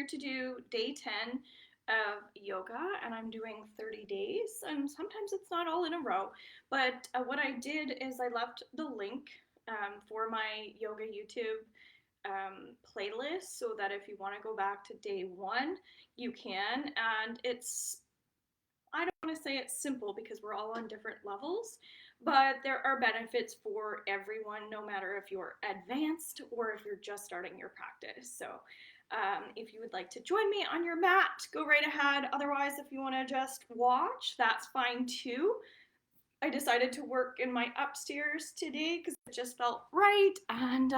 to do day 10 of yoga, and I'm doing 30 days, and sometimes it's not all in a row, but what I did is I left the link for my yoga YouTube playlist so that if you want to go back to day 1, you can, and I don't want to say it's simple because we're all on different levels, but there are benefits for everyone, no matter if you're advanced or if you're just starting your practice. So if you would like to join me on your mat, go right ahead. Otherwise, if you want to just watch, that's fine too. I decided to work in my upstairs today because it just felt right. And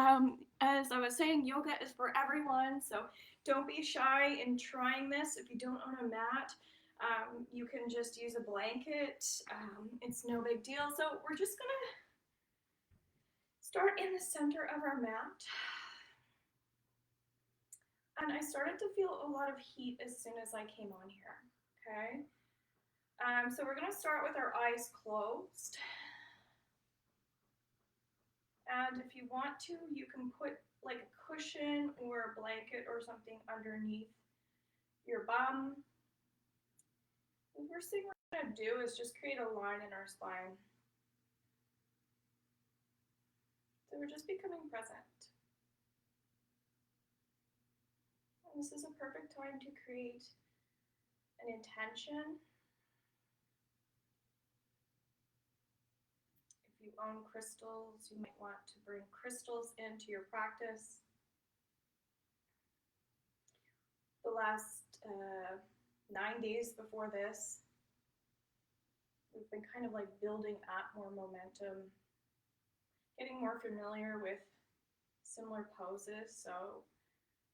as I was saying, yoga is for everyone. So don't be shy in trying this. If you don't own a mat, you can just use a blanket. It's no big deal. So we're just going to start in the center of our mat. And I started to feel a lot of heat as soon as I came on here, okay? So we're gonna start with our eyes closed. And if you want to, you can put like a cushion or a blanket or something underneath your bum. The first thing we're gonna do is just create a line in our spine. So we're just becoming present. And this is a perfect time to create an intention. If you own crystals, you might want to bring crystals into your practice. The last 9 days before this, we've been kind of like building up more momentum, getting more familiar with similar poses, so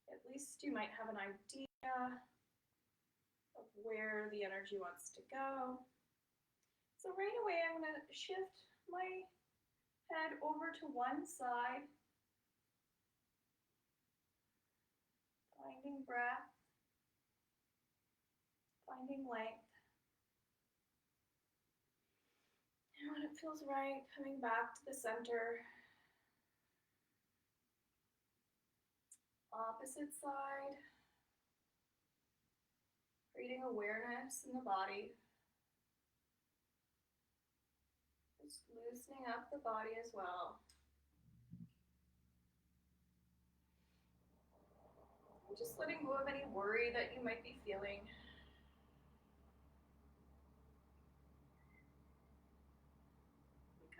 at least you might have an idea of where the energy wants to go. So right away, I'm going to shift my head over to one side, finding breath, finding length. And when it feels right, coming back to the center. Opposite side. Creating awareness in the body. Just loosening up the body as well. Just letting go of any worry that you might be feeling.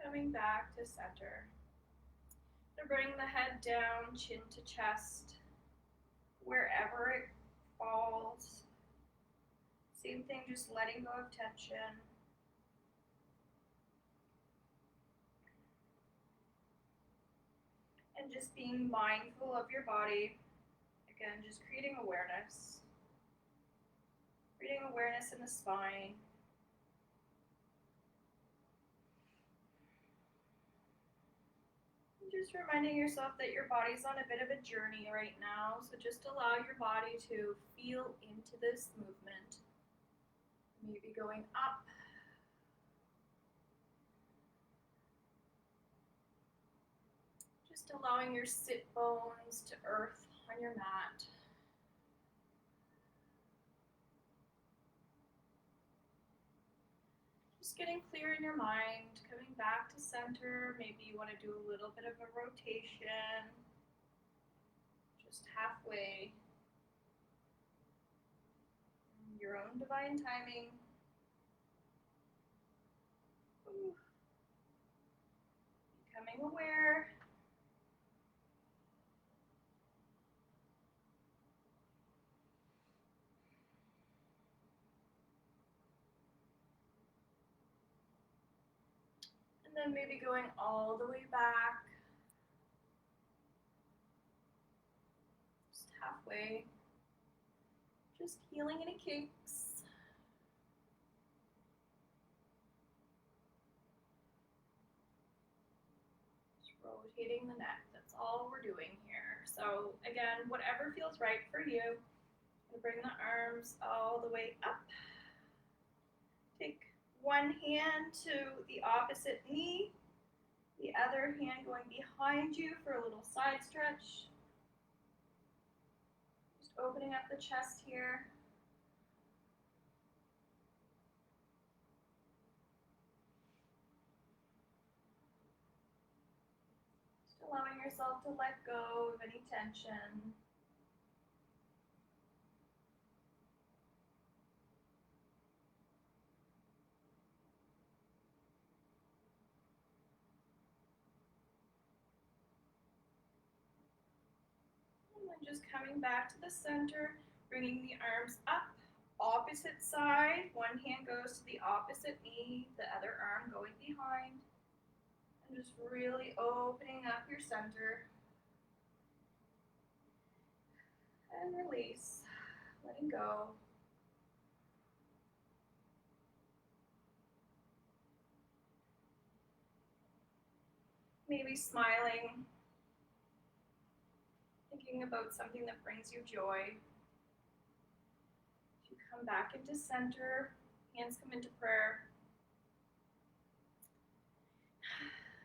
Coming back to center. So bring the head down, chin to chest, wherever it falls. Same thing, just letting go of tension. And just being mindful of your body. Again, just creating awareness. Creating awareness in the spine. Just reminding yourself that your body's on a bit of a journey right now, so just allow your body to feel into this movement. Maybe going up. Just allowing your sit bones to earth on your mat. Just getting clear in your mind, coming back to center. Maybe you want to do a little bit of a rotation, just halfway. Your own divine timing. Ooh. Becoming aware. And then maybe going all the way back. Just halfway. Just healing any kinks. Just rotating the neck. That's all we're doing here. So again, whatever feels right for you. Bring the arms all the way up. Take one hand to the opposite knee, the other hand going behind you for a little side stretch. Just open opening up the chest here. Just allowing yourself to let go of any tension. Just coming back to the center, bringing the arms up, opposite side. One hand goes to the opposite knee, the other arm going behind. And just really opening up your center. And release, letting go. Maybe smiling. Thinking about something that brings you joy. You come back into center, hands come into prayer.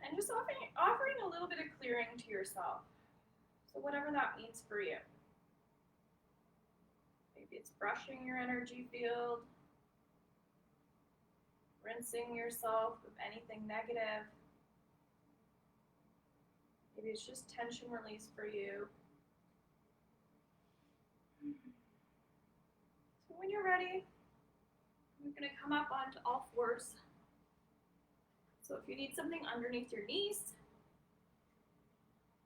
And just offering a little bit of clearing to yourself. So whatever that means for you. Maybe it's brushing your energy field, rinsing yourself of anything negative. Maybe it's just tension release for you. So when you're ready, you're going to come up onto all fours. So if you need something underneath your knees,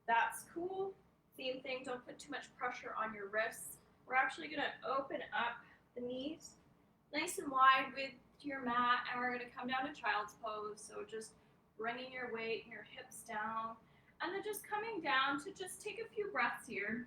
that's cool. Same thing, don't put too much pressure on your wrists. We're actually going to open up the knees nice and wide with your mat, and we're going to come down to child's pose. So just bringing your weight and your hips down, and then just coming down to just take a few breaths here.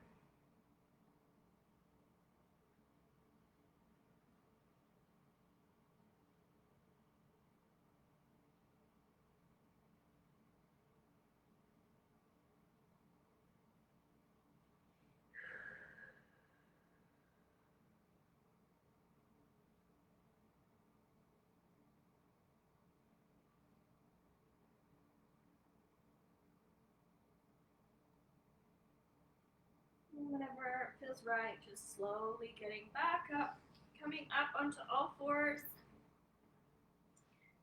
Whenever it feels right, just slowly getting back up, coming up onto all fours.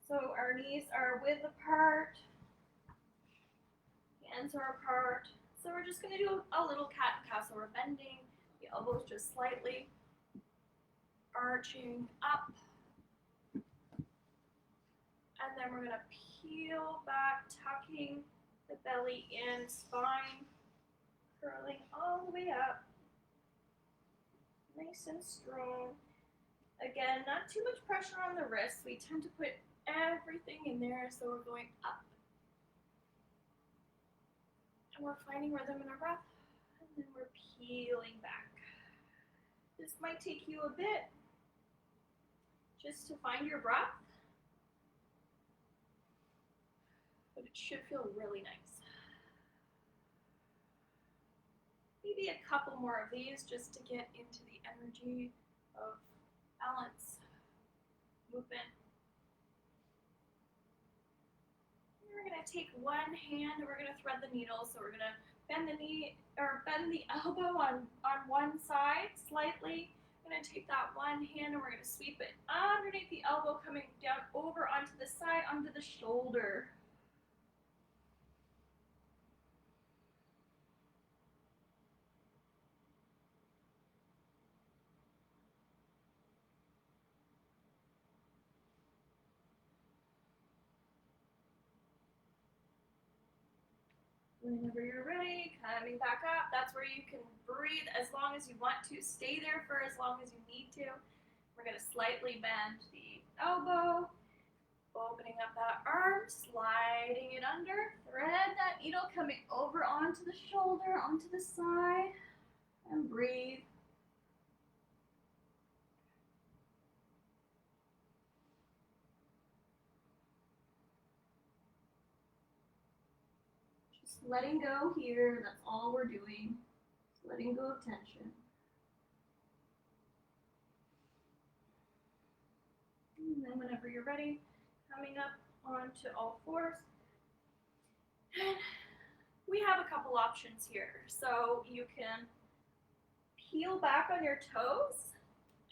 So our knees are width apart, hands are apart. So we're just going to do a little cat and cow. So we're bending the elbows just slightly, arching up. And then we're going to peel back, tucking the belly in, spine curling all the way up, nice and strong. Again, not too much pressure on the wrists. We tend to put everything in there, so we're going up. And we're finding rhythm in our breath, and then we're peeling back. This might take you a bit just to find your breath, but it should feel really nice. Maybe a couple more of these just to get into the energy of balance, movement. And we're going to take one hand and we're going to thread the needle. So we're going to bend the knee or bend the elbow on one side slightly. I'm going to take that one hand and we're going to sweep it underneath the elbow, coming down over onto the side, onto the shoulder. Whenever you're ready, coming back up. That's where you can breathe as long as you want to. Stay there for as long as you need to. We're going to slightly bend the elbow, opening up that arm, sliding it under. Thread that needle coming over onto the shoulder, onto the side, and breathe. Letting go here, that's all we're doing. Just letting go of tension. And then whenever you're ready, coming up onto all fours. And we have a couple options here. So you can heel back on your toes.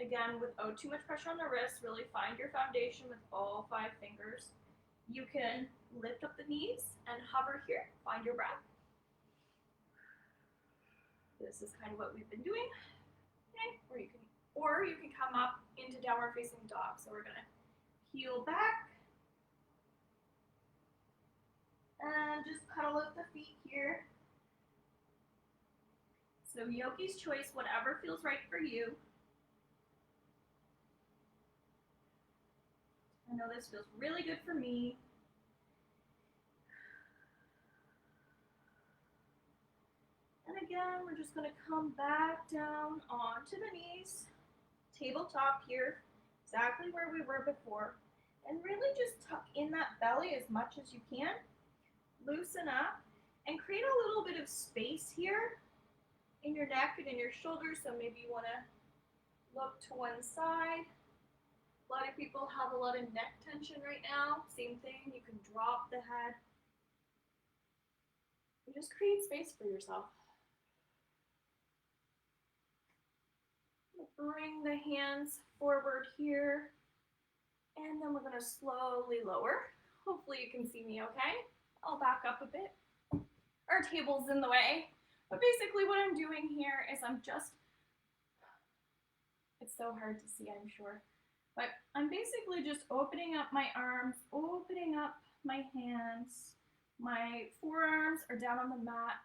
Again, without too much pressure on the wrist, really find your foundation with all 5 fingers. You can lift up the knees and hover here, find your breath. This is kind of what we've been doing. Okay, or you can come up into downward facing dog. So we're gonna heel back and just cuddle up the feet here. So yogi's choice, whatever feels right for you. I know this feels really good for me. And again, we're just gonna come back down onto the knees, tabletop here, exactly where we were before. And really just tuck in that belly as much as you can. Loosen up and create a little bit of space here in your neck and in your shoulders. So maybe you wanna look to one side. A lot of people have a lot of neck tension right now. Same thing, you can drop the head. And just create space for yourself. Bring the hands forward here. And then we're gonna slowly lower. Hopefully you can see me okay. I'll back up a bit. Our table's in the way. But basically what I'm doing here is it's so hard to see, I'm sure. But I'm basically just opening up my arms, opening up my hands. My forearms are down on the mat.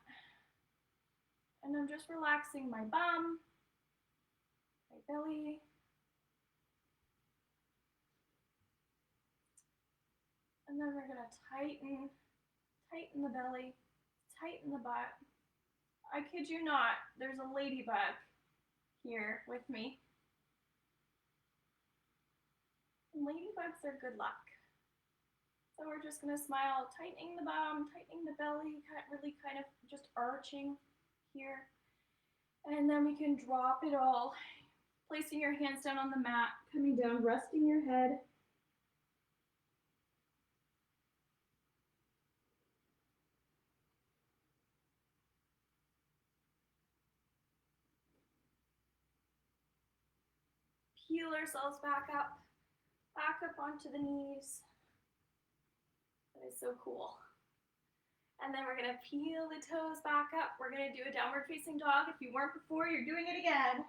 And I'm just relaxing my bum, my belly. And then we're gonna tighten the belly, tighten the butt. I kid you not, there's a ladybug here with me. And ladybugs are good luck. So we're just gonna smile, tightening the bum, tightening the belly, really kind of just arching here. And then we can drop it all, placing your hands down on the mat, coming down, resting your head. Peel ourselves back up onto the knees. That is so cool. And then we're gonna peel the toes back up. We're gonna do a downward facing dog. If you weren't before, you're doing it again.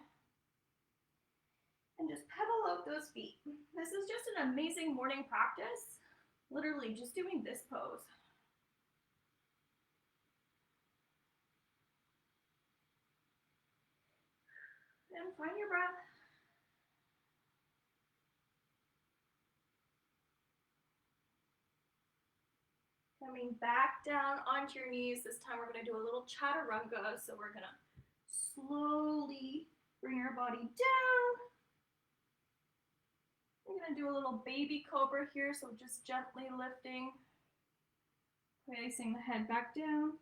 And just pedal out those feet. This is just an amazing morning practice. Literally just doing this pose. And find your breath. Coming back down onto your knees. This time we're gonna do a little chaturanga. So we're gonna slowly bring our body down. We're gonna do a little baby cobra here. So just gently lifting, placing the head back down,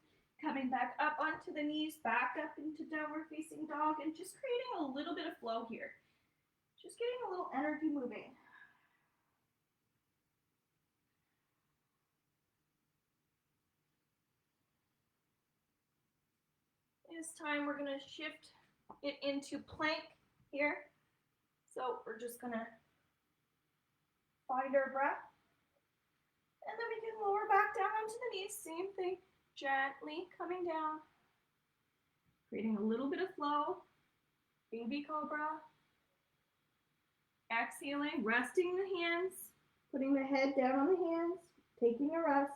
coming back up onto the knees, back up into downward facing dog, and just creating a little bit of flow here. Just getting a little energy moving. This time we're gonna shift it into plank here. So we're just gonna find our breath. And then we can lower back down onto the knees, same thing, gently coming down, creating a little bit of flow, baby cobra, exhaling, resting the hands, putting the head down on the hands, taking a rest.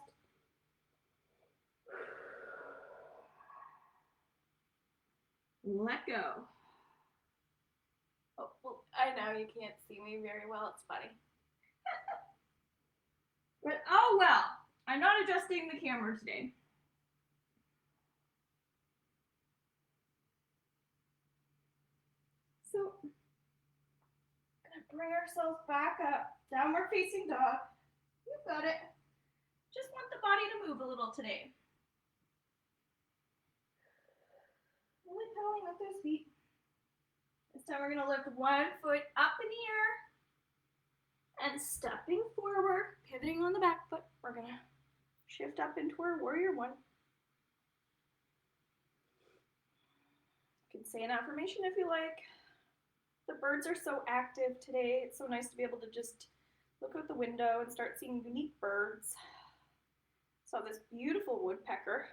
Let go. Oh, well, I know you can't see me very well, it's funny. But oh well, I'm not adjusting the camera today. So, gonna bring ourselves back up, downward facing dog. You've got it. Just want the body to move a little today. Really pedaling with those feet. This time we're gonna lift one foot up in the air and stepping forward, pivoting on the back foot. We're gonna shift up into our warrior one. You can say an affirmation if you like. The birds are so active today. It's so nice to be able to just look out the window and start seeing unique birds. Saw this beautiful woodpecker.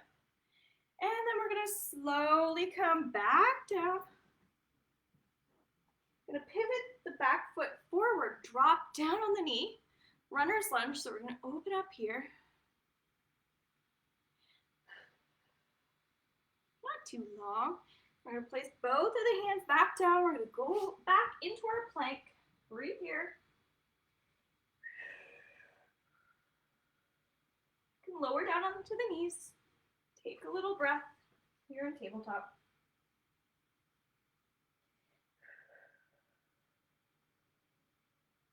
And then we're gonna slowly come back down. Gonna pivot the back foot forward, drop down on the knee, runner's lunge. So we're gonna open up here. Not too long. We're gonna place both of the hands back down. We're gonna go back into our plank. Breathe here. You can lower down onto the knees. Take a little breath here in tabletop.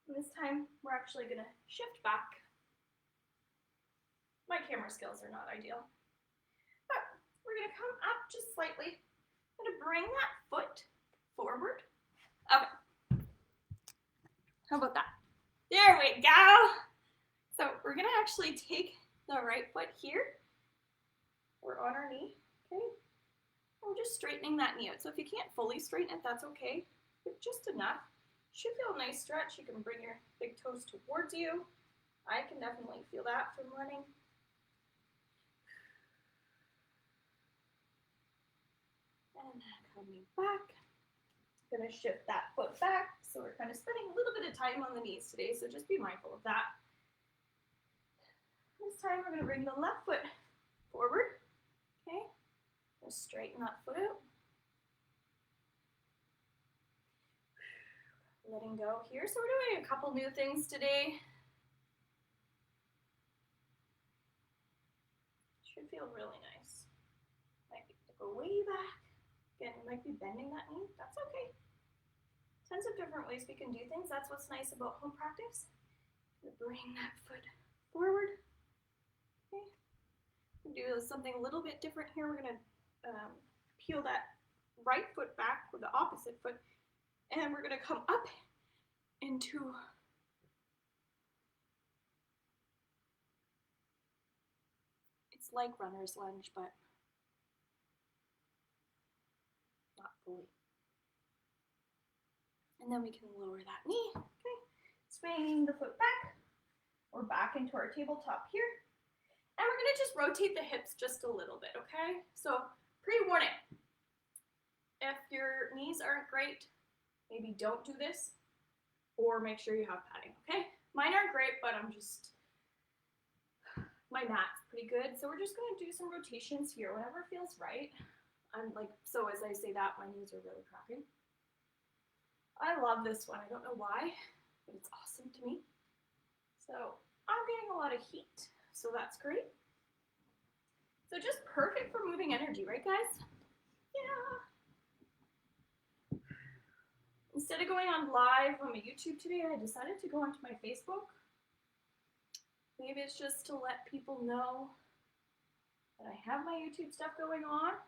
And this time, we're actually gonna shift back. My camera skills are not ideal. But we're gonna come up just slightly. I'm gonna bring that foot forward. Okay. How about that? There we go. So we're gonna actually take the right foot here. We're on our knee, okay? And we're just straightening that knee out. So if you can't fully straighten it, that's okay. But just enough. Should feel a nice stretch. You can bring your big toes towards you. I can definitely feel that from running. And coming back. Gonna shift that foot back. So we're kind of spending a little bit of time on the knees today, so just be mindful of that. This time we're gonna bring the left foot forward. Okay, just straighten that foot out. Letting go here. So we're doing a couple new things today. Should feel really nice. Might be to go way back. Again, you might be bending that knee. That's okay. Tons of different ways we can do things. That's what's nice about home practice. Bring that foot forward. Okay. We'll do something a little bit different here. We're gonna peel that right foot back with the opposite foot, and we're gonna come up into it's like runner's lunge, but not fully. And then we can lower that knee. Okay, swinging the foot back. We're back into our tabletop here. And we're gonna just rotate the hips just a little bit, okay? So pre-warning, if your knees aren't great, maybe don't do this, or make sure you have padding, okay? Mine aren't great, but my mat's pretty good. So we're just gonna do some rotations here, whenever it feels right. So as I say that, my knees are really cracking. I love this one, I don't know why, but it's awesome to me. So I'm getting a lot of heat, so that's great. So just perfect for moving energy, right guys? Yeah. Instead of going on live on my YouTube today, I decided to go onto my Facebook. Maybe it's just to let people know that I have my YouTube stuff going on.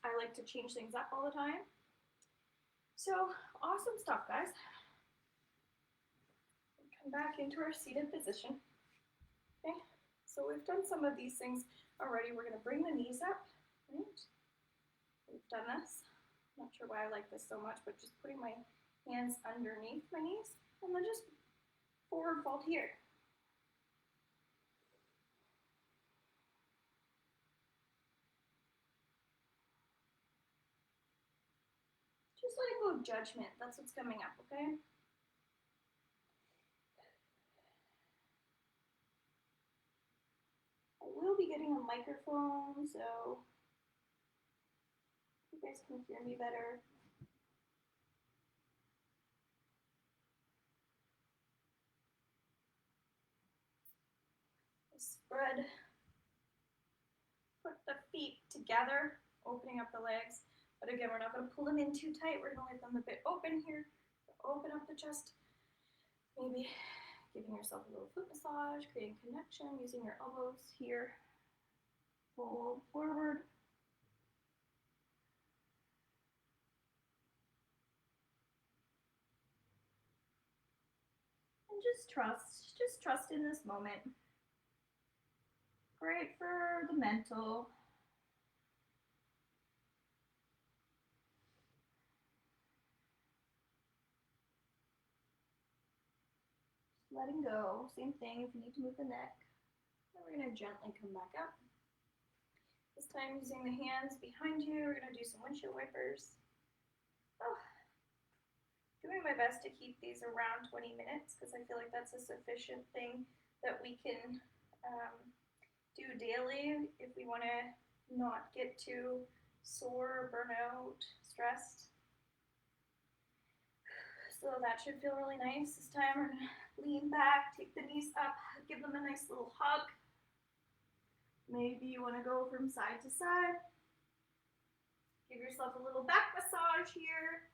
I like to change things up all the time. So awesome stuff, guys. Come back into our seated position. Okay, so we've done some of these things already. We're gonna bring the knees up, right? We've done this. I'm not sure why I like this so much, but just putting my hands underneath my knees and then just forward fold here. Just letting go of judgment. That's what's coming up, okay? I will be getting a microphone, so you guys can hear me better. Spread. Put the feet together, opening up the legs. But again, we're not going to pull them in too tight. We're going to leave them a bit open here. Open up the chest. Maybe giving yourself a little foot massage, creating connection, using your elbows here. Fold forward. And just trust in this moment. Great for the mental. letting go. Same thing if you need to move the neck. Then we're going to gently come back up. This time using the hands behind you, we're going to do some windshield wipers. Oh, doing my best to keep these around 20 minutes because I feel like that's a sufficient thing that we can do daily if we want to not get too sore, burnout, stressed. So that should feel really nice. This time we're going to lean back, take the knees up, give them a nice little hug. Maybe you want to go from side to side. Give yourself a little back massage here.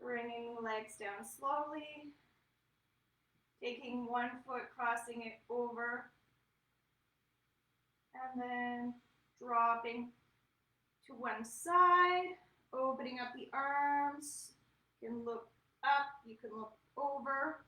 Bringing the legs down slowly. Taking one foot, crossing it over. And then dropping to one side, opening up the arms. You can look up, you can look over.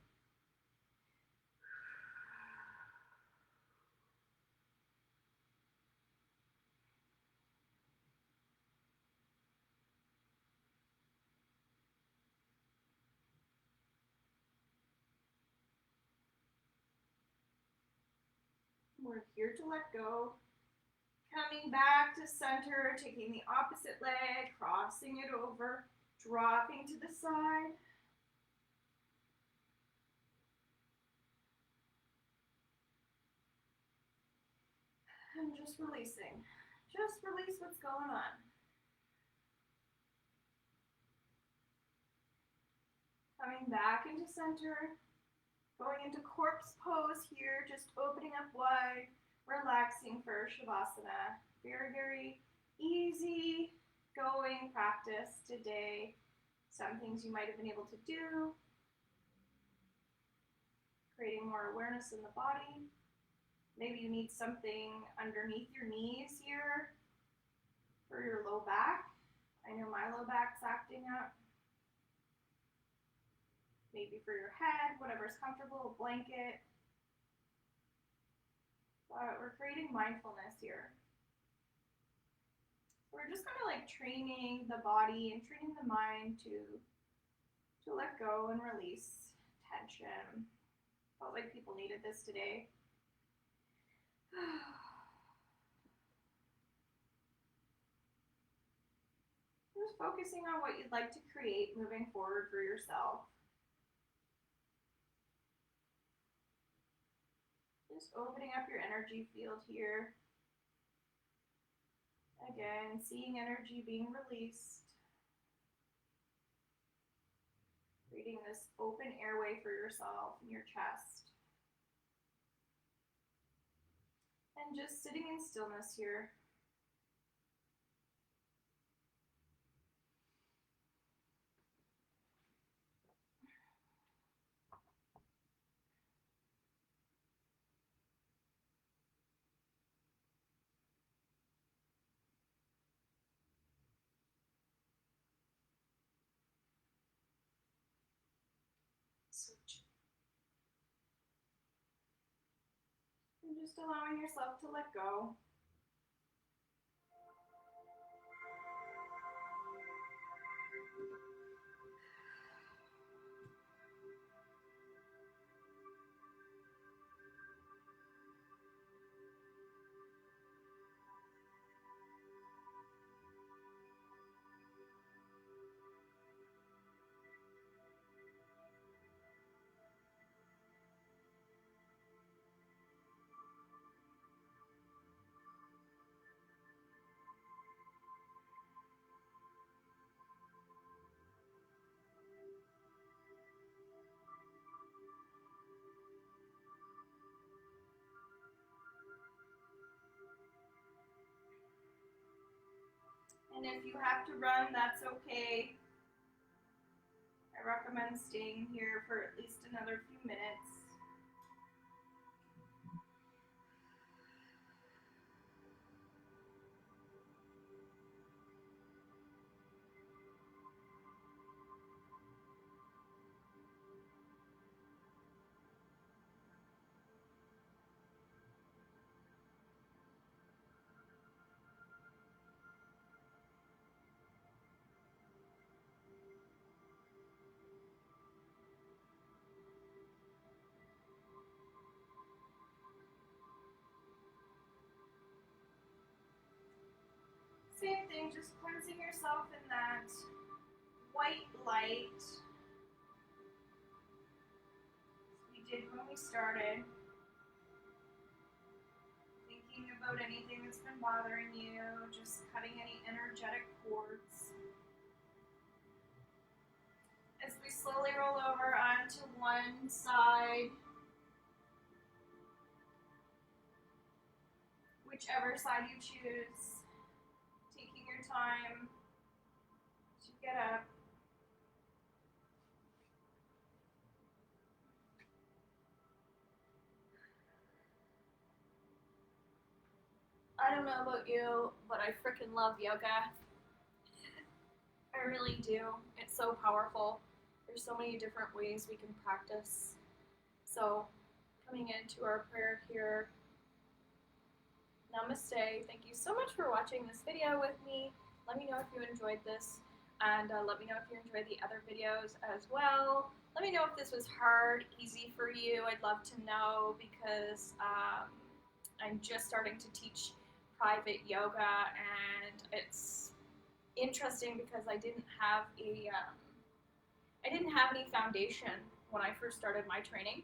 We're here to let go. Coming back to center, taking the opposite leg, crossing it over, dropping to the side. And just releasing. Just release what's going on. Coming back into center, going into corpse pose here, just opening up wide, relaxing for Shavasana. Very, very easy going practice today. Some things you might have been able to do. Creating more awareness in the body. Maybe you need something underneath your knees here for your low back. I know my low back's acting up. Maybe for your head, whatever's comfortable, a blanket. But we're creating mindfulness here. We're just kind of like training the body and training the mind to let go and release tension. Felt like people needed this today. Just focusing on what you'd like to create moving forward for yourself. Just opening up your energy field here. Again, seeing energy being released. Creating this open airway for yourself in your chest. And just sitting in stillness here. And just allowing yourself to let go. And if you have to run, that's okay. I recommend staying here for at least another few minutes. Same thing, just cleansing yourself in that white light we did when we started. Thinking about anything that's been bothering you, just cutting any energetic cords. As we slowly roll over onto one side, whichever side you choose, taking your time to get up. I don't know about you, but I freaking love yoga. I really do. It's so powerful. There's so many different ways we can practice. So, coming into our prayer here, namaste. Thank you so much for watching this video with me. Let me know if you enjoyed this, and let me know if you enjoyed the other videos as well. Let me know if this was hard, easy for you. I'd love to know, because I'm just starting to teach private yoga, and it's interesting because I didn't have any foundation when I first started my training,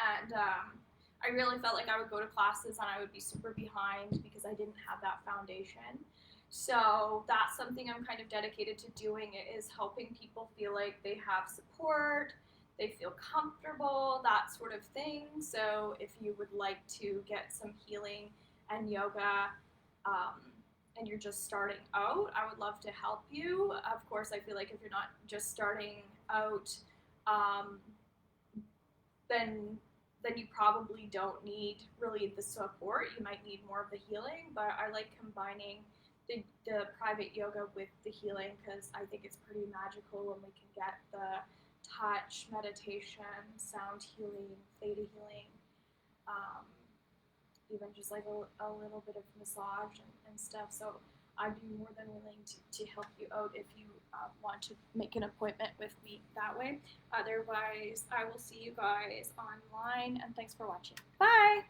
and I really felt like I would go to classes and I would be super behind because I didn't have that foundation. So that's something I'm kind of dedicated to doing, is helping people feel like they have support, they feel comfortable, that sort of thing. So if you would like to get some healing and yoga, and you're just starting out, I would love to help you. Of course, I feel like if you're not just starting out, then you probably don't need really the support. You might need more of the healing, but I like combining the private yoga with the healing, because I think it's pretty magical when we can get the touch, meditation, sound healing, theta healing, even just like a little bit of massage and stuff. So I'd be more than willing to help you out if you want to make an appointment with me that way. Otherwise, I will see you guys online, and thanks for watching. Bye!